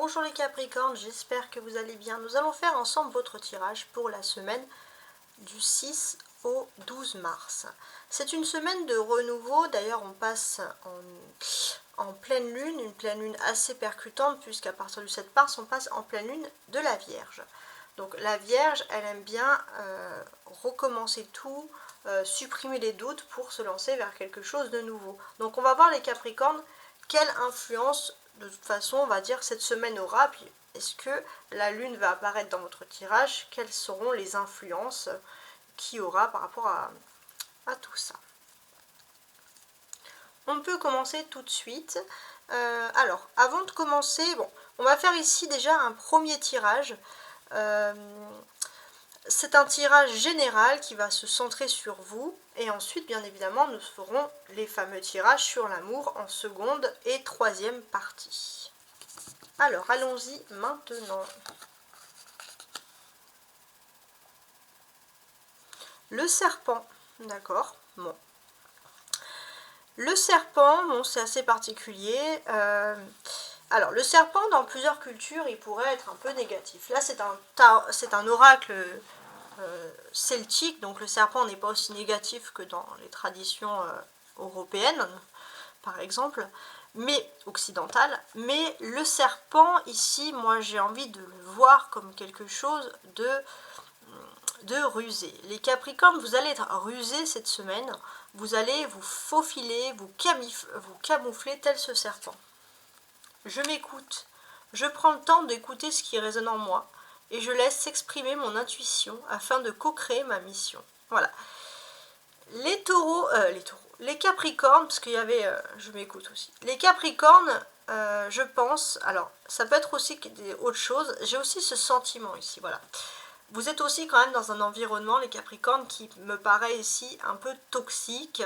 Bonjour les Capricornes, j'espère que vous allez bien. Nous allons faire ensemble votre tirage pour la semaine du 6 au 12 mars. C'est une semaine de renouveau, d'ailleurs on passe en pleine lune, une pleine lune assez percutante puisqu'à partir du 7 mars on passe en pleine lune de la Vierge. Donc la Vierge, elle aime bien recommencer tout, supprimer les doutes pour se lancer vers quelque chose de nouveau. Donc on va voir les Capricornes, quelle influence de toute façon on va dire cette semaine aura, puis est-ce que la lune va apparaître dans votre tirage, quelles seront les influences qu'il y aura par rapport à tout ça. On peut commencer tout de suite. Alors, avant de commencer, bon, on va faire ici déjà un premier tirage. C'est un tirage général qui va se centrer sur vous. Et ensuite, bien évidemment, nous ferons les fameux tirages sur l'amour en seconde et troisième partie. Alors, allons-y maintenant. Le serpent, d'accord, bon. Le serpent, bon, c'est assez particulier. Alors, le serpent, dans plusieurs cultures, il pourrait être un peu négatif. Là, c'est un oracle celtique, donc le serpent n'est pas aussi négatif que dans les traditions européennes, par exemple, mais occidentales. Mais le serpent, ici, moi, j'ai envie de le voir comme quelque chose de rusé. Les Capricornes, vous allez être rusés cette semaine, vous allez vous faufiler, vous camoufler tel ce serpent. Je m'écoute, je prends le temps d'écouter ce qui résonne en moi et je laisse s'exprimer mon intuition afin de co-créer ma mission. Voilà. Les taureaux, les Capricornes, parce qu'il y avait, je m'écoute aussi. Les Capricornes, je pense, alors ça peut être aussi autre chose, j'ai aussi ce sentiment ici, voilà. Vous êtes aussi quand même dans un environnement, les Capricornes, qui me paraît ici un peu toxique.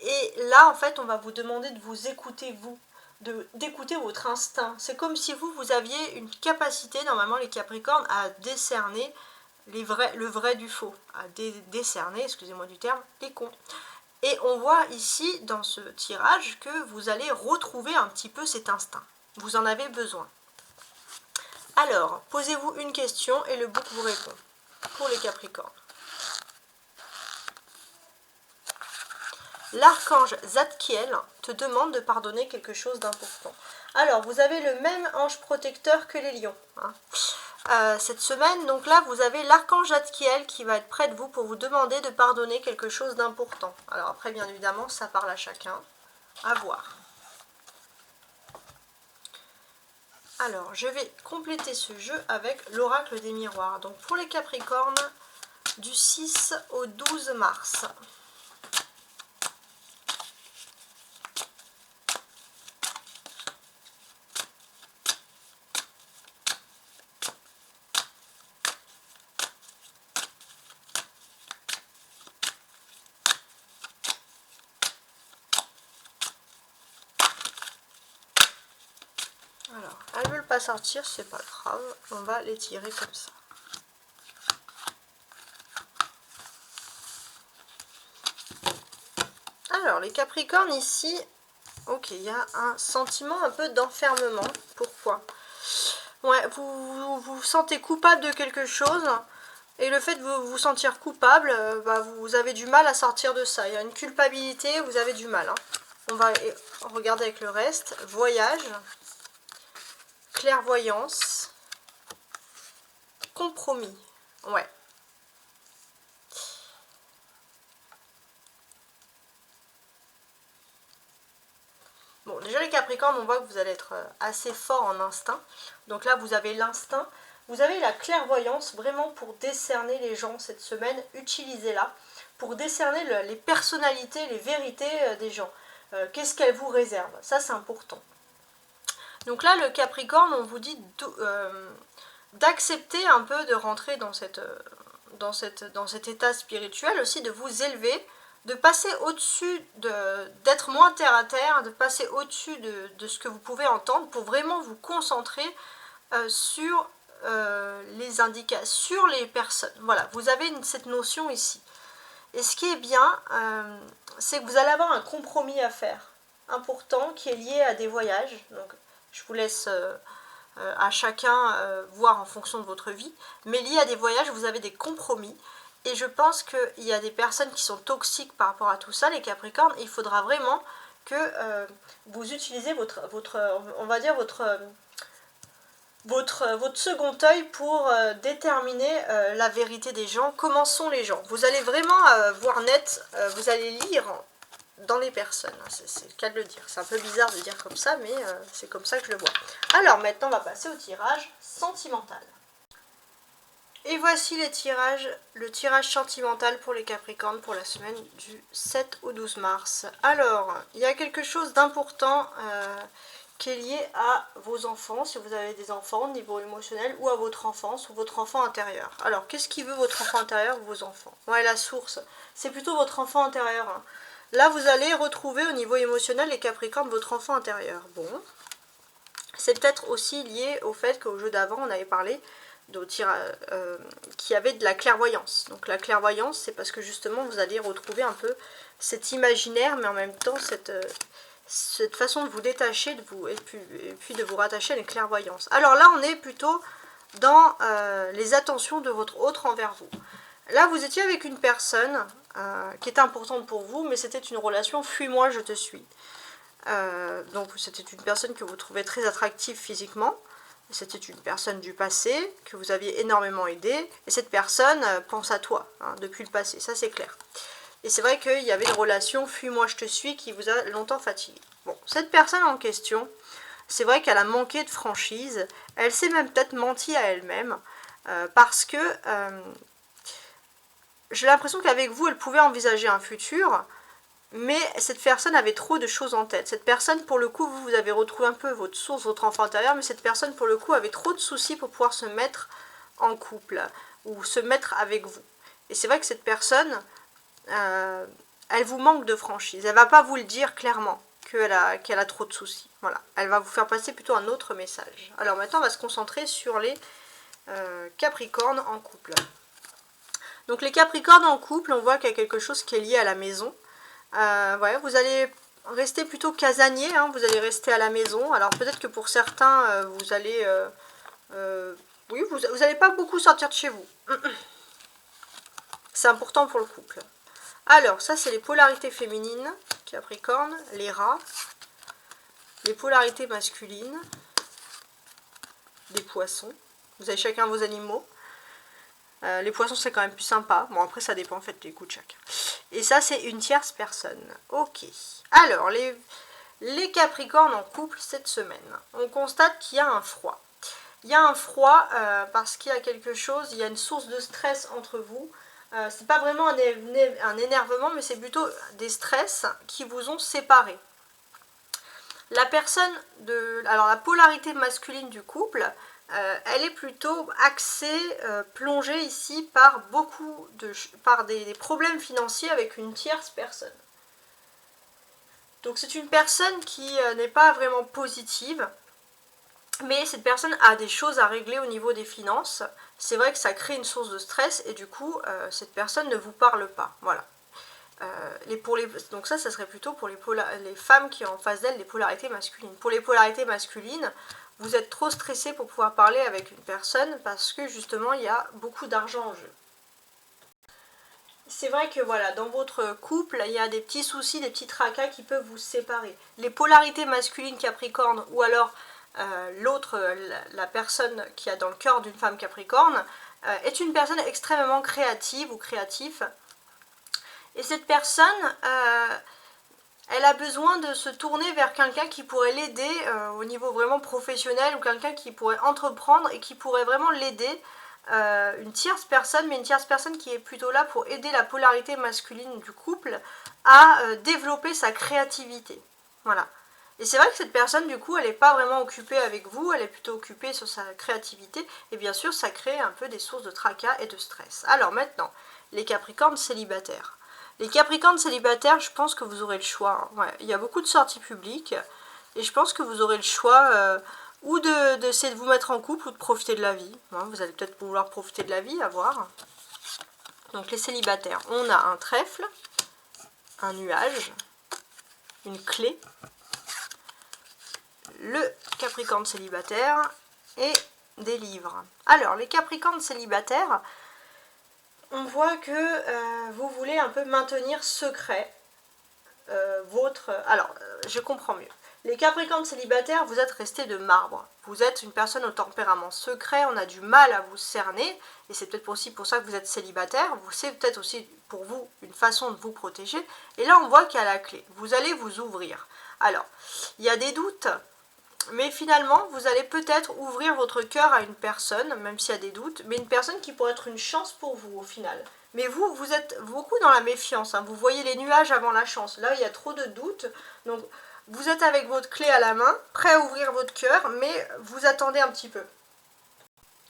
Et là, en fait, on va vous demander de vous écouter, vous, d'écouter votre instinct. C'est comme si vous aviez une capacité, normalement, les Capricornes, à décerner le vrai du faux. À décerner, excusez-moi du terme, les cons. Et on voit ici, dans ce tirage, que vous allez retrouver un petit peu cet instinct. Vous en avez besoin. Alors, posez-vous une question et le bouc vous répond. Pour les Capricornes. L'archange Zadkiel te demande de pardonner quelque chose d'important. Alors, vous avez le même ange protecteur que les lions. Cette semaine, donc là, vous avez l'archange Zadkiel qui va être près de vous pour vous demander de pardonner quelque chose d'important. Alors après, bien évidemment, ça parle à chacun. À voir. Alors, je vais compléter ce jeu avec l'oracle des miroirs. Donc, pour les Capricornes, du 6 au 12 mars. Alors, elles ne veulent pas sortir, c'est pas grave, on va les tirer comme ça. Alors, les Capricornes ici, ok, il y a un sentiment un peu d'enfermement. Pourquoi? Ouais, vous vous sentez coupable de quelque chose, et le fait de vous sentir coupable, vous avez du mal à sortir de ça. Il y a une culpabilité, vous avez du mal. On va regarder avec le reste. Voyage, clairvoyance, compromis. Ouais. Bon, déjà les Capricornes, on voit que vous allez être assez fort en instinct. Donc là, vous avez l'instinct. Vous avez la clairvoyance vraiment pour décerner les gens cette semaine. Utilisez-la pour décerner les personnalités, les vérités des gens. Qu'est-ce qu'elles vous réservent? Ça, c'est important. Donc là, le Capricorne, on vous dit d'accepter un peu de rentrer dans cet état spirituel aussi, de vous élever, de passer au-dessus, d'être moins terre à terre, de passer au-dessus de ce que vous pouvez entendre pour vraiment vous concentrer sur les indications, sur les personnes. Voilà, vous avez cette notion ici. Et ce qui est bien, c'est que vous allez avoir un compromis à faire, important, qui est lié à des voyages. Donc, je vous laisse à chacun, voir en fonction de votre vie. Mais lié à des voyages, vous avez des compromis. Et je pense qu'il y a des personnes qui sont toxiques par rapport à tout ça, les Capricornes. Il faudra vraiment que vous utilisez on va dire votre second œil pour déterminer la vérité des gens, comment sont les gens. Vous allez vraiment voir net, vous allez lire dans les personnes, c'est le cas de le dire. C'est un peu bizarre de dire comme ça, mais c'est comme ça que je le vois. Alors maintenant, on va passer au tirage sentimental. Et voici les tirages, le tirage sentimental pour les Capricornes pour la semaine du 7 au 12 mars. Alors, il y a quelque chose d'important qui est lié à vos enfants, si vous avez des enfants au niveau émotionnel, ou à votre enfance, ou votre enfant intérieur. Alors, qu'est-ce qui veut votre enfant intérieur ou vos enfants? Ouais, la source, c'est plutôt votre enfant intérieur. Hein. Là, vous allez retrouver au niveau émotionnel, les Capricornes, votre enfant intérieur. Bon, c'est peut-être aussi lié au fait qu'au jeu d'avant, on avait parlé qui avait de la clairvoyance. Donc la clairvoyance, c'est parce que justement, vous allez retrouver un peu cet imaginaire, mais en même temps, cette façon de vous détacher et puis de vous rattacher à une clairvoyance. Alors là, on est plutôt dans les attentions de votre autre envers vous. Là, vous étiez avec une personne qui était importante pour vous, mais c'était une relation « fuis-moi, je te suis ». Donc c'était une personne que vous trouvez très attractive physiquement. C'était une personne du passé que vous aviez énormément aidé. Et cette personne pense à toi hein, depuis le passé, ça c'est clair. Et c'est vrai qu'il y avait une relation « fuis-moi, je te suis » qui vous a longtemps fatigué. Bon, cette personne en question, c'est vrai qu'elle a manqué de franchise. Elle s'est même peut-être menti à elle-même. Parce que j'ai l'impression qu'avec vous, elle pouvait envisager un futur. Mais cette personne avait trop de choses en tête. Cette personne, pour le coup, vous avez retrouvé un peu votre source, votre enfant intérieur, mais cette personne, pour le coup, avait trop de soucis pour pouvoir se mettre en couple ou se mettre avec vous. Et c'est vrai que cette personne, elle vous manque de franchise. Elle ne va pas vous le dire clairement qu'elle a trop de soucis. Voilà. Elle va vous faire passer plutôt un autre message. Alors maintenant, on va se concentrer sur les Capricornes en couple. Donc les Capricornes en couple, on voit qu'il y a quelque chose qui est lié à la maison. Ouais, vous allez rester plutôt casanier, hein, vous allez rester à la maison. Alors peut-être que pour certains, vous allez... oui, vous n'allez pas beaucoup sortir de chez vous. C'est important pour le couple. Alors, ça c'est les polarités féminines, Capricorne, les rats. Les polarités masculines, les poissons. Vous avez chacun vos animaux. Les poissons c'est quand même plus sympa. Bon après ça dépend en fait des goûts de chacun. Et ça c'est une tierce personne. Ok. Alors les Capricornes en couple cette semaine. On constate qu'il y a un froid. Il y a un froid parce qu'il y a quelque chose, il y a une source de stress entre vous. C'est pas vraiment un énervement mais c'est plutôt des stress qui vous ont séparés. La personne alors la polarité masculine du couple, elle est plutôt axée, plongée ici par des problèmes financiers avec une tierce personne. Donc c'est une personne qui n'est pas vraiment positive, mais cette personne a des choses à régler au niveau des finances. C'est vrai que ça crée une source de stress et du coup cette personne ne vous parle pas. Voilà. Donc ça serait plutôt pour les femmes qui ont en face d'elles des polarités masculines. Pour les polarités masculines, vous êtes trop stressé pour pouvoir parler avec une personne parce que justement il y a beaucoup d'argent en jeu. C'est vrai que voilà, dans votre couple, il y a des petits soucis, des petits tracas qui peuvent vous séparer. Les polarités masculines Capricorne ou alors la personne qui a dans le cœur d'une femme Capricorne est une personne extrêmement créative ou créatif. Et cette personne, elle a besoin de se tourner vers quelqu'un qui pourrait l'aider au niveau vraiment professionnel ou quelqu'un qui pourrait entreprendre et qui pourrait vraiment l'aider. Une tierce personne, mais une tierce personne qui est plutôt là pour aider la polarité masculine du couple à développer sa créativité. Voilà. Et c'est vrai que cette personne, du coup, elle n'est pas vraiment occupée avec vous, elle est plutôt occupée sur sa créativité. Et bien sûr, ça crée un peu des sources de tracas et de stress. Alors maintenant, les Capricornes célibataires. Les Capricornes célibataires, je pense que vous aurez le choix. Hein. Ouais, il y a beaucoup de sorties publiques et je pense que vous aurez le choix ou d'essayer de vous mettre en couple ou de profiter de la vie. Hein, vous allez peut-être vouloir profiter de la vie, à voir. Donc les célibataires, on a un trèfle, un nuage, une clé, le Capricorne célibataire et des livres. Alors, les Capricornes célibataires, on voit que vous voulez un peu maintenir secret votre... Alors, je comprends mieux. Les Capricornes célibataires, vous êtes restés de marbre. Vous êtes une personne au tempérament secret, on a du mal à vous cerner, et c'est peut-être aussi pour ça que vous êtes célibataire. C'est peut-être aussi pour vous une façon de vous protéger. Et là, on voit qu'il y a la clé. Vous allez vous ouvrir. Alors, il y a des doutes, mais finalement, vous allez peut-être ouvrir votre cœur à une personne, même s'il y a des doutes, mais une personne qui pourrait être une chance pour vous au final. Mais vous, vous êtes beaucoup dans la méfiance, hein. Vous voyez les nuages avant la chance. Là, il y a trop de doutes. Donc, vous êtes avec votre clé à la main, prêt à ouvrir votre cœur, mais vous attendez un petit peu.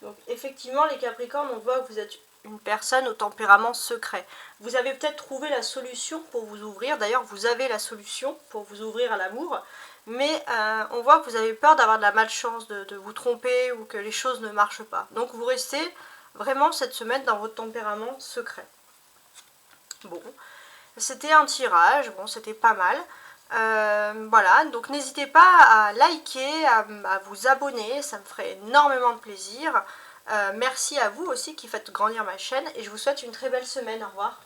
Donc, effectivement, les Capricornes, on voit que vous êtes une personne au tempérament secret. Vous avez peut-être trouvé la solution pour vous ouvrir. D'ailleurs, vous avez la solution pour vous ouvrir à l'amour. Mais on voit que vous avez peur d'avoir de la malchance, de vous tromper ou que les choses ne marchent pas. Donc vous restez vraiment cette semaine dans votre tempérament secret. Bon, c'était un tirage, bon c'était pas mal. Voilà, donc n'hésitez pas à liker, à vous abonner, ça me ferait énormément de plaisir. Merci à vous aussi qui faites grandir ma chaîne et je vous souhaite une très belle semaine, au revoir.